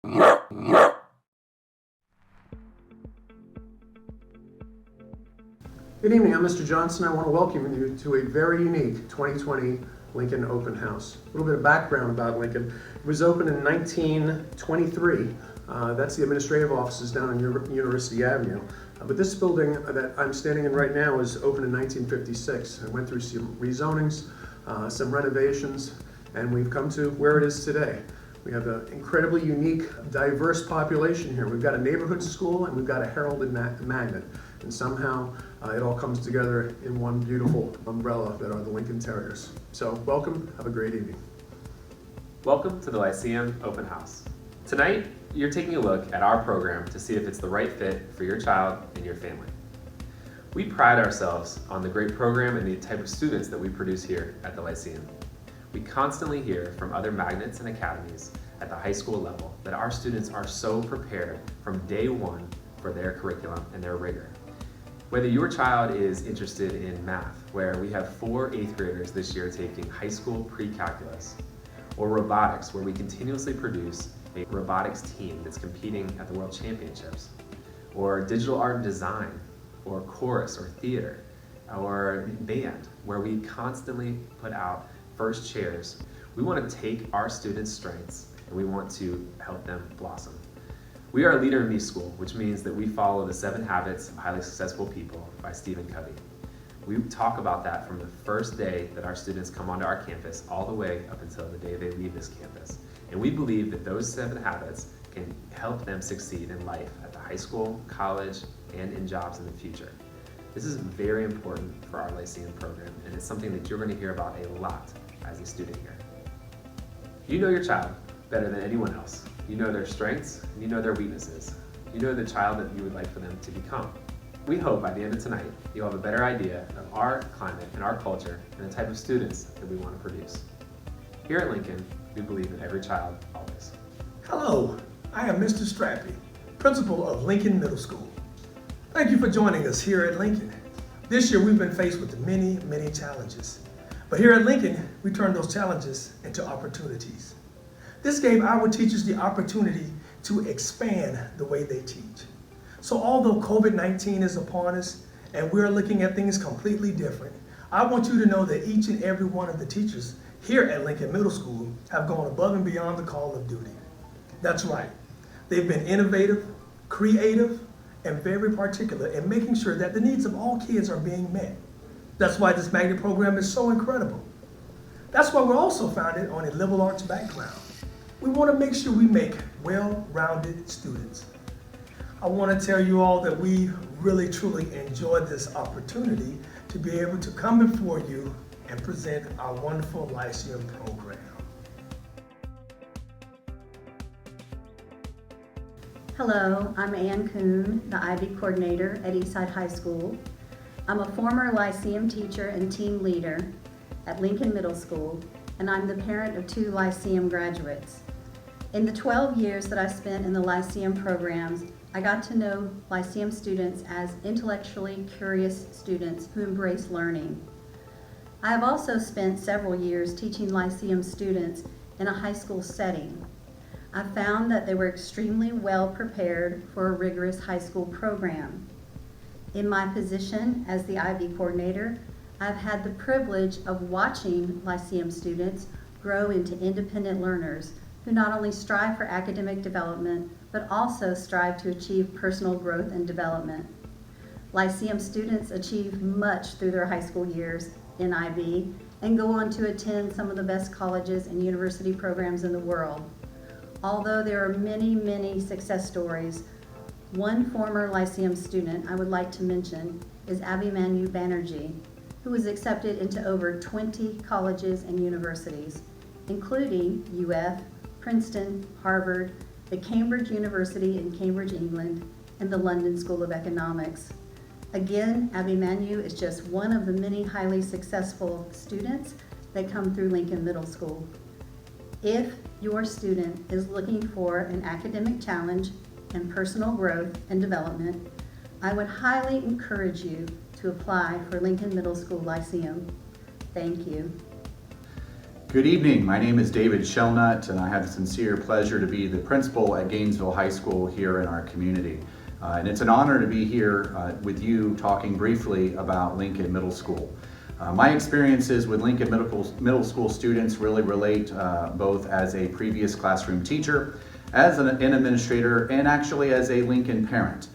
Good evening, I'm Mr. Johnson. I want to welcome you to a very unique 2020 Lincoln Open House. A little bit of background about Lincoln. It was opened in 1923. That's the administrative offices down on University Avenue. But this building that I'm standing in right now was opened in 1956. It went through some rezonings, some renovations, and we've come to where it is today. We have an incredibly unique, diverse population here. We've got a neighborhood school and we've got a heralded magnet. And somehow it all comes together in one beautiful umbrella that are the Lincoln Terriers. So welcome, have a great evening. Welcome to the Lyceum Open House. Tonight, you're taking a look at our program to see if it's the right fit for your child and your family. We pride ourselves on the great program and the type of students that we produce here at the Lyceum. We constantly hear from other magnets and academies at the high school level that our students are so prepared from day one for their curriculum and their rigor. Whether your child is interested in math, where we have 4 8th graders this year taking high school pre-calculus, or robotics, where we continuously produce a robotics team that's competing at the World Championships, or digital art and design, or chorus or theater, or band, where we constantly put out first chairs. We want to take our students' strengths and we want to help them blossom. We are a leader in me school, which means that we follow the 7 Habits of Highly Successful People by Stephen Covey. We talk about that from the first day that our students come onto our campus all the way up until the day they leave this campus. And we believe that those 7 habits can help them succeed in life at the high school, college, and in jobs in the future. This is very important for our Lyceum program, and it's something that you're going to hear about a lot as a student here. You know your child better than anyone else. You know their strengths, and you know their weaknesses. You know the child that you would like for them to become. We hope by the end of tonight, you'll have a better idea of our climate and our culture and the type of students that we want to produce. Here at Lincoln, we believe in every child, always. Hello, I am Mr. Strappy, principal of Lincoln Middle School. Thank you for joining us here at Lincoln. This year we've been faced with many, many challenges. But here at Lincoln, we turn those challenges into opportunities. This gave our teachers the opportunity to expand the way they teach. So although COVID-19 is upon us and we're looking at things completely different, I want you to know that each and every one of the teachers here at Lincoln Middle School have gone above and beyond the call of duty. That's right. They've been innovative, creative, and very particular in making sure that the needs of all kids are being met. That's why this magnet program is so incredible. That's why we're also founded on a liberal arts background. We want to make sure we make well-rounded students. I want to tell you all that we really truly enjoyed this opportunity to be able to come before you and present our wonderful Lyceum program. Hello, I'm Ann Kuhn, the IB coordinator at Eastside High School. I'm a former Lyceum teacher and team leader at Lincoln Middle School, and I'm the parent of 2 Lyceum graduates. In the 12 years that I spent in the Lyceum programs, I got to know Lyceum students as intellectually curious students who embrace learning. I have also spent several years teaching Lyceum students in a high school setting. I found that they were extremely well prepared for a rigorous high school program. In my position as the IB coordinator, I've had the privilege of watching Lyceum students grow into independent learners who not only strive for academic development, but also strive to achieve personal growth and development. Lyceum students achieve much through their high school years in IB and go on to attend some of the best colleges and university programs in the world. Although there are many, many success stories, one former Lyceum student I would like to mention is Abhimanyu Banerjee, who was accepted into over 20 colleges and universities, including UF, Princeton, Harvard, the Cambridge University in Cambridge, England, and the London School of Economics. Again, Abhimanyu is just one of the many highly successful students that come through Lincoln Middle School. If your student is looking for an academic challenge and personal growth and development, I would highly encourage you to apply for Lincoln Middle School Lyceum. Thank you. Good evening. My name is David Shelnut, and I have the sincere pleasure to be the principal at Gainesville High School here in our community. And it's an honor to be here with you talking briefly about Lincoln Middle School. My experiences with Lincoln Middle School students really relate both as a previous classroom teacher, as an administrator, and actually as a Lincoln parent.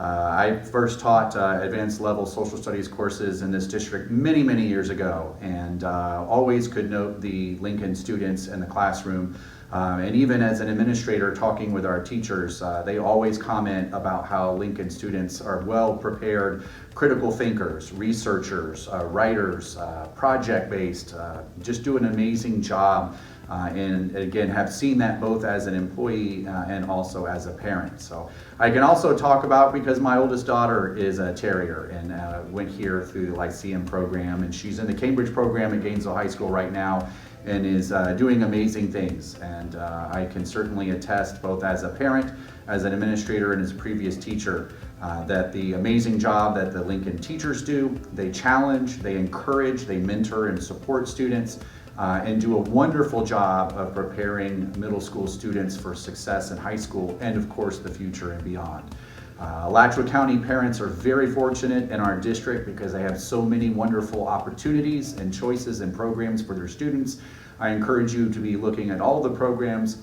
I first taught advanced level social studies courses in this district many years ago, and always could note the Lincoln students in the classroom. And even as an administrator talking with our teachers, they always comment about how Lincoln students are well prepared, critical thinkers, researchers, writers, project-based, just do an amazing job. And again, have seen that both as an employee and also as a parent. So I can also talk about, because my oldest daughter is a terrier and went here through the Lyceum program, and she's in the Cambridge program at Gainesville High School right now and is doing amazing things. And I can certainly attest, both as a parent, as an administrator, and as a previous teacher, that the amazing job that the Lincoln teachers do, they challenge, they encourage, they mentor and support students, and do a wonderful job of preparing middle school students for success in high school and of course the future and beyond. Alachua County parents are very fortunate in our district because they have so many wonderful opportunities and choices and programs for their students. I encourage you to be looking at all the programs,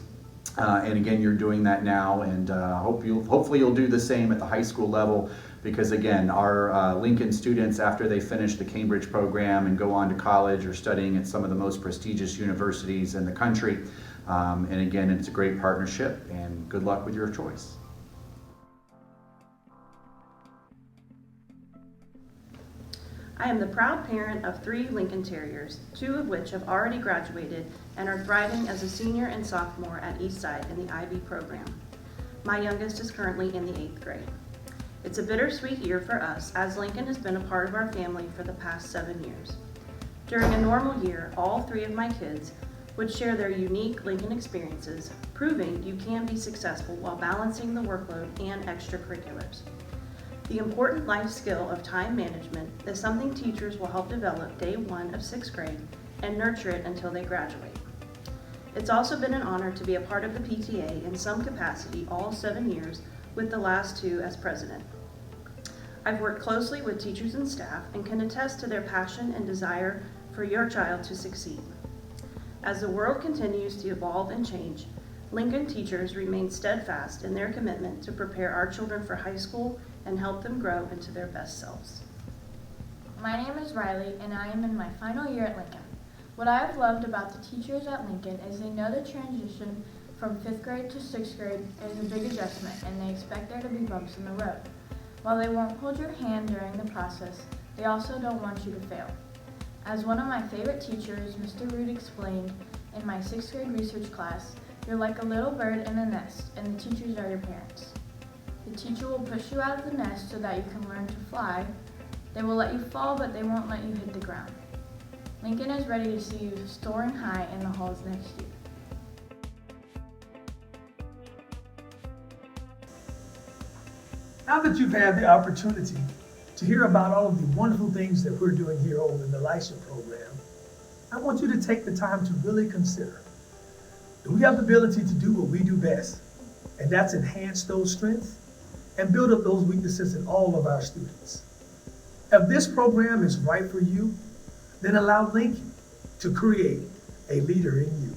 and again, you're doing that now, and hopefully you'll do the same at the high school level, because again, our Lincoln students, after they finish the Cambridge program and go on to college, are studying at some of the most prestigious universities in the country. And again, it's a great partnership, and good luck with your choice. I am the proud parent of 3 Lincoln Terriers, 2 of which have already graduated and are thriving as a senior and sophomore at Eastside in the IB program. My youngest is currently in the 8th grade. It's a bittersweet year for us, as Lincoln has been a part of our family for the past 7 years. During a normal year, all 3 of my kids would share their unique Lincoln experiences, proving you can be successful while balancing the workload and extracurriculars. The important life skill of time management is something teachers will help develop day 1 of 6th grade and nurture it until they graduate. It's also been an honor to be a part of the PTA in some capacity all 7 years, with the last 2 as president. I've worked closely with teachers and staff and can attest to their passion and desire for your child to succeed. As the world continues to evolve and change, Lincoln teachers remain steadfast in their commitment to prepare our children for high school and help them grow into their best selves. My name is Riley, and I am in my final year at Lincoln. What I have loved about the teachers at Lincoln is they know the transition from 5th grade to 6th grade is a big adjustment, and they expect there to be bumps in the road. While they won't hold your hand during the process, they also don't want you to fail. As one of my favorite teachers, Mr. Root, explained in my 6th grade research class, you're like a little bird in a nest, and the teachers are your parents. The teacher will push you out of the nest so that you can learn to fly. They will let you fall, but they won't let you hit the ground. Lincoln is ready to see you soaring high in the halls next year. Now that you've had the opportunity to hear about all of the wonderful things that we're doing here over in the Lyceum program, I want you to take the time to really consider, do we have the ability to do what we do best? And that's enhance those strengths and build up those weaknesses in all of our students. If this program is right for you, then allow Lincoln to create a leader in you.